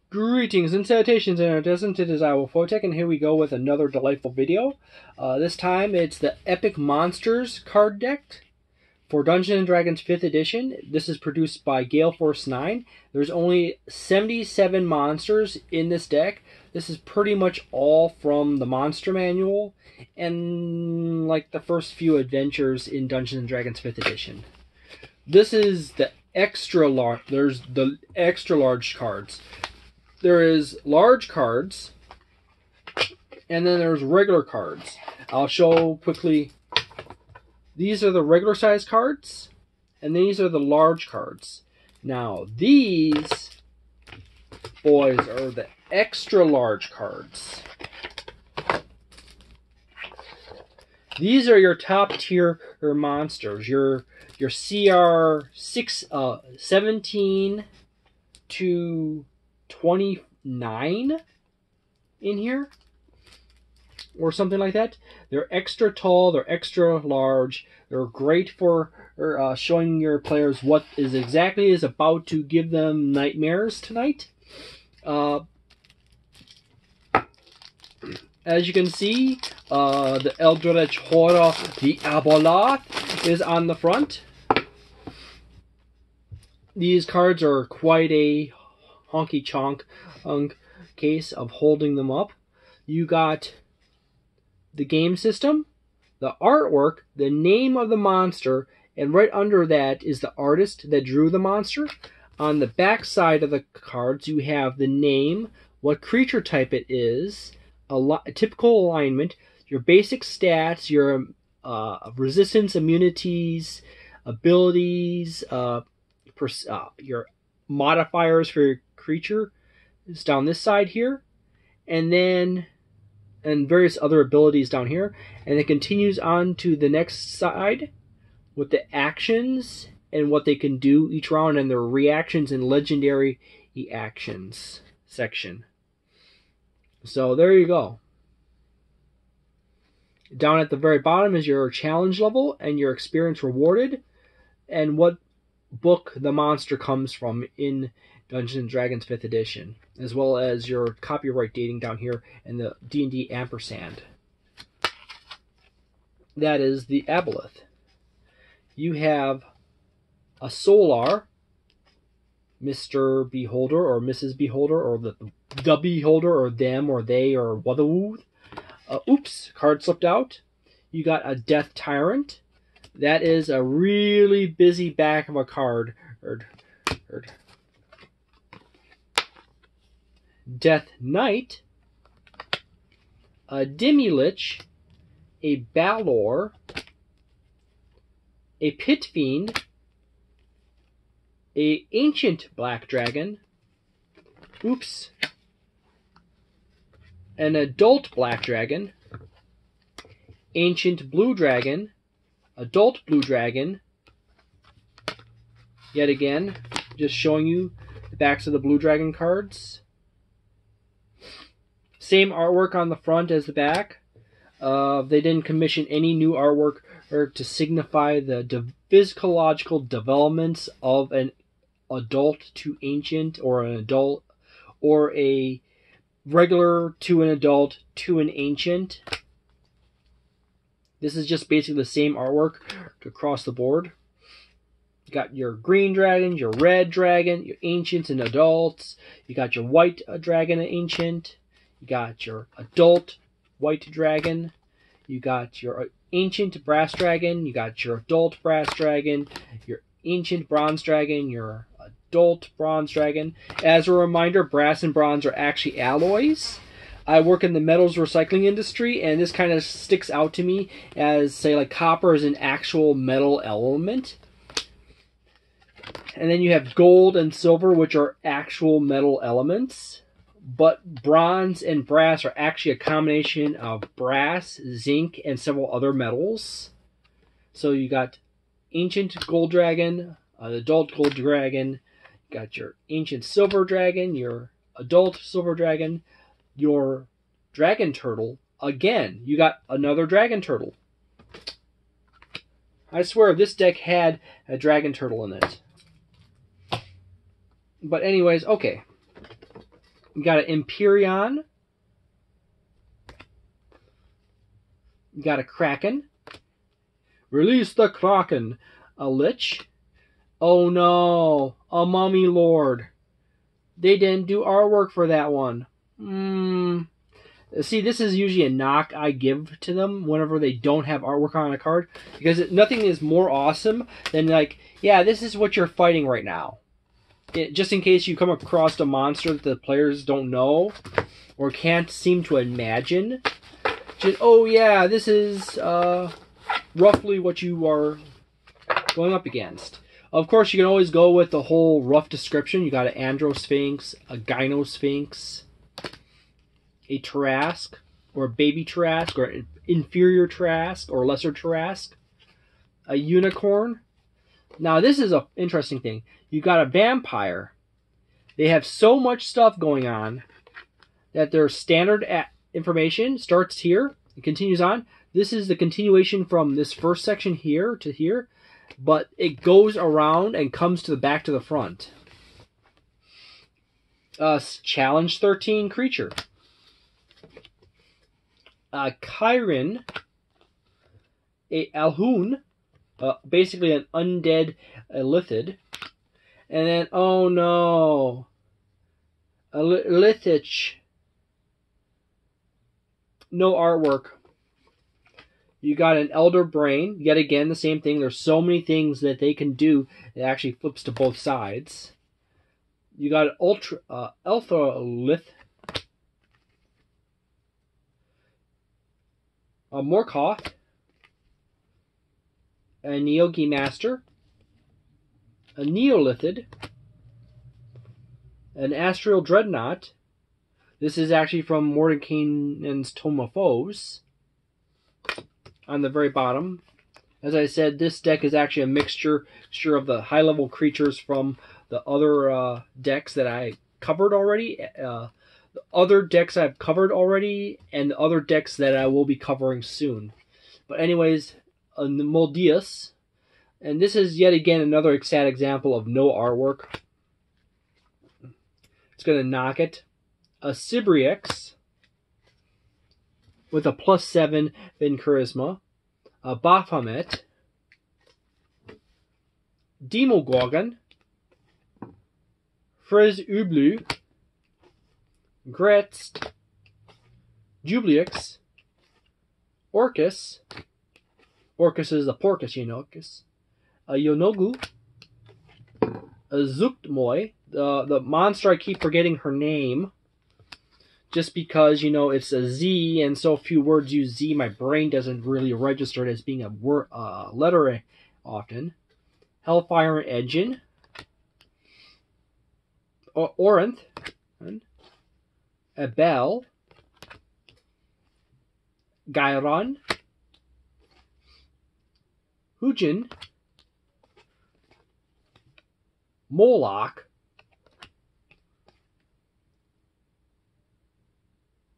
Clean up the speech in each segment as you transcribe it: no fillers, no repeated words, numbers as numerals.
Greetings and salutations, Internet. It is IWolfWotek, and here we go with another delightful video. This time it's the Epic Monsters card deck for Dungeons & Dragons 5th edition. This is produced by Gale Force 9. There's only 77 monsters in this deck. This is pretty much all from the Monster Manual and like the first few adventures in Dungeons & Dragons 5th edition. This is the extra large. There's the extra large cards. There is large cards, and then there's regular cards. I'll show quickly. These are the regular size cards, and these are the large cards. Now, these boys are the extra large cards. These are your top tier monsters. Your CR 17 to 29 in here, or something like that. They're extra tall, they're extra large, they're great for showing your players what is exactly is about to give them nightmares tonight. As you can see, the Eldritch Horror, the Aboloth, is on the front. These cards are quite a honky-chonk case of holding them up. You got the game system, the artwork, the name of the monster, and right under that is the artist that drew the monster. On the back side of the cards, you have the name, what creature type it is, a typical alignment, your basic stats, your resistance, immunities, abilities, your modifiers for your creature is down this side here, and various other abilities down here, and it continues on to the next side with the actions and what they can do each round and their reactions and legendary actions section. So there you go. Down at the very bottom is your challenge level and your experience rewarded and what book the monster comes from in Dungeons & Dragons 5th edition, as well as your copyright dating down here and the D&D ampersand. That is the Aboleth. You have a Solar, Mr. Beholder or Mrs. Beholder, or the Beholder, or them, or they, or whatherwood. Oops, card slipped out. You got a Death Tyrant. That is a really busy back of a card. Death Knight, a Demi-Lich, a Balor, a Pit Fiend, a Ancient Black Dragon, oops, an Adult Black Dragon, Ancient Blue Dragon, Adult Blue Dragon, yet again, just showing you the backs of the Blue Dragon cards. Same artwork on the front as the back. They didn't commission any new artwork to signify the physiological developments of an adult to ancient, or an adult, or a regular to an adult to an ancient. This is just basically the same artwork across the board. You got your green dragon, your red dragon, your ancients and adults. You got your white dragon and ancient. You got your adult white dragon. You got your ancient brass dragon. You got your adult brass dragon. Your ancient bronze dragon. Your adult bronze dragon. As a reminder, brass and bronze are actually alloys. I work in the metals recycling industry, and this kind of sticks out to me as, say, like copper is an actual metal element. And then you have gold and silver, which are actual metal elements. But bronze and brass are actually a combination of brass, zinc, and several other metals. So you got ancient gold dragon, an adult gold dragon, you got your ancient silver dragon, your adult silver dragon, your dragon turtle. Again, you got another dragon turtle. I swear this deck had a dragon turtle in it. But anyways, okay. You got an Empyrean. You got a Kraken. Release the Kraken. A Lich. Oh no, a Mummy Lord. They didn't do artwork for that one. See, this is usually a knock I give to them whenever they don't have artwork on a card. Because nothing is more awesome than like, yeah, this is what you're fighting right now. Just in case you come across a monster that the players don't know or can't seem to imagine. Just, oh yeah, this is roughly what you are going up against. Of course, you can always go with the whole rough description. You got an Androsphinx, a Gynosphinx, a Tarrasque, or a baby Tarrasque, or an inferior Tarrasque, or lesser Tarrasque, a Unicorn. Now, this is an interesting thing. You got a Vampire. They have so much stuff going on that their standard information starts here and continues on. This is the continuation from this first section here to here, but it goes around and comes to the back to the front. Challenge 13 creature. Chiron, a Alhun, basically an undead Illithid. And then, oh no, a Lithich. No artwork. You got an Elder Brain. Yet again, the same thing. There's so many things that they can do. It actually flips to both sides. You got an Eltholith. A Morkoth. A Neogi Master. A Neolithid. An Astral Dreadnought. This is actually from Mordenkainen's Tome of Foes. On the very bottom. As I said, this deck is actually a mixture of the high-level creatures from the other decks that I covered already. The other decks I've covered already, and the other decks that I will be covering soon. But anyways, Moldius. And this is yet again another sad example of no artwork. It's going to knock it. A Sibriex with a +7 in Charisma. A Baphomet. Demogorgon. Friz Ublu. Gretzt. Jublix. Orcus. Orcus is a Porcus, Orcus. A Yonogu. A Zuktmoy. The monster, I keep forgetting her name. Just because, it's a Z, and so few words use Z, my brain doesn't really register it as being a letter often. Hellfire Engine. Orinth. Abel. Gyron. Hujin. Moloch.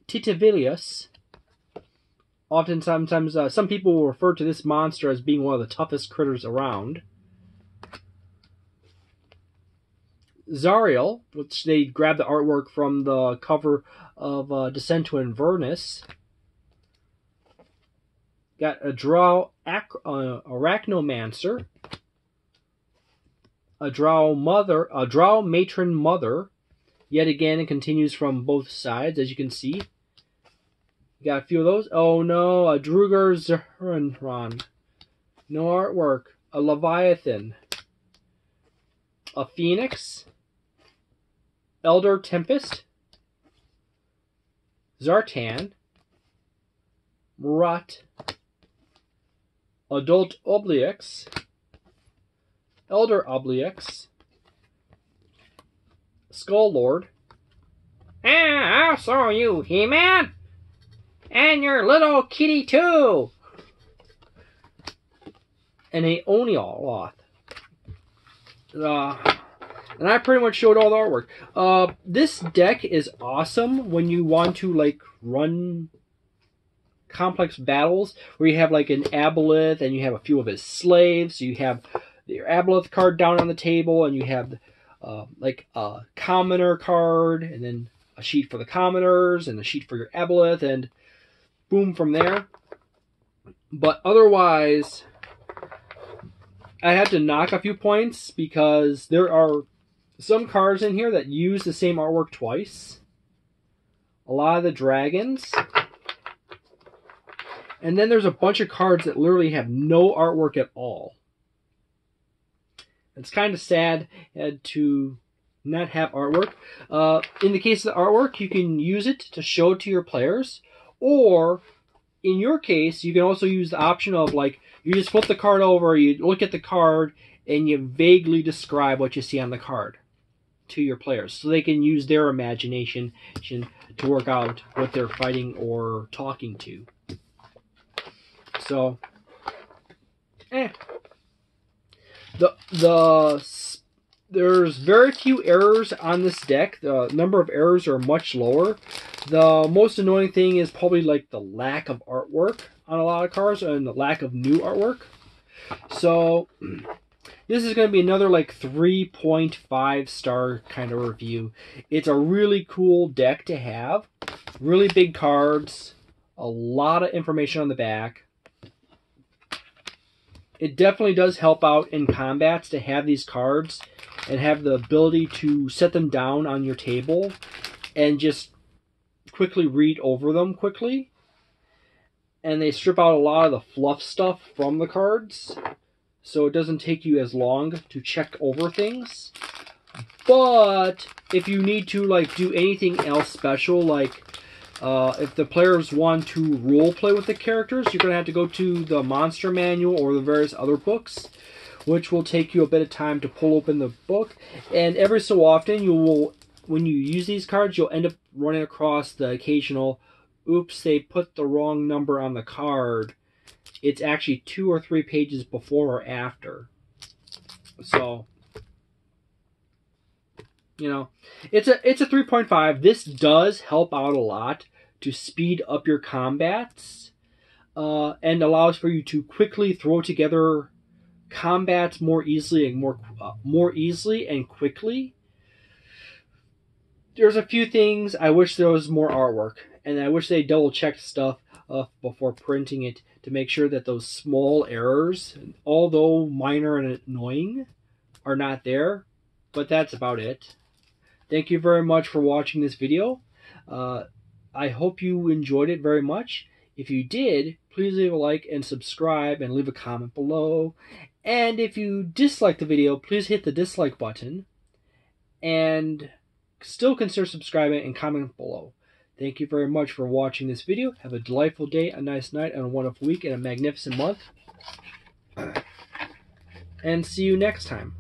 Titivilius. Sometimes some people will refer to this monster as being one of the toughest critters around. Zariel, which they grabbed the artwork from the cover of Descent to Inverness. Got a Arachnomancer. A Drow Matron Mother. Yet again, it continues from both sides, as you can see. Got a few of those. Oh no, a Druger Zerenron. No artwork. A Leviathan. A Phoenix. Elder Tempest. Zartan. Murat. Adult Oblix. Elder Oblix. Skull Lord. I saw you, He-Man! And your little kitty, too! And a Onioloth. And I pretty much showed all the artwork. This deck is awesome when you want to, run complex battles where you have, an Aboleth and you have a few of his slaves. So you have your Aboleth card down on the table and you have, a commoner card and then a sheet for the commoners and a sheet for your aboleth, and boom from there. But otherwise, I had to knock a few points because there are some cards in here that use the same artwork twice. A lot of the dragons. And then there's a bunch of cards that literally have no artwork at all. It's kind of sad to not have artwork. In the case of the artwork, you can use it to show to your players. Or, in your case, you can also use the option of, like, you just flip the card over, you look at the card, and you vaguely describe what you see on the card to your players. So they can use their imagination to work out what they're fighting or talking to. So, there's very few errors on this deck. The number of errors are much lower. The most annoying thing is probably like the lack of artwork on a lot of cards and the lack of new artwork. So this is going to be another like 3.5 star kind of review. It's a really cool deck to have. Really big cards. A lot of information on the back. It definitely does help out in combats to have these cards and have the ability to set them down on your table and just quickly read over them quickly. And they strip out a lot of the fluff stuff from the cards, so it doesn't take you as long to check over things. But if you need to like do anything else special, like if the players want to role play with the characters, you're going to have to go to the monster manual or the various other books, which will take you a bit of time to pull open the book. And every so often, when you use these cards, you'll end up running across the occasional, oops, they put the wrong number on the card. It's actually 2 or 3 pages before or after. So, you know, it's a 3.5. This does help out a lot to speed up your combats and allows for you to quickly throw together combats more easily and quickly. There's a few things I wish there was more artwork, and I wish they double checked stuff before printing it to make sure that those small errors, although minor and annoying, are not there. But that's about it. Thank you very much for watching this video. I hope you enjoyed it very much. If you did, please leave a like and subscribe and leave a comment below. And if you dislike the video, please hit the dislike button. And still consider subscribing and comment below. Thank you very much for watching this video. Have a delightful day, a nice night, and a wonderful week, and a magnificent month. And see you next time.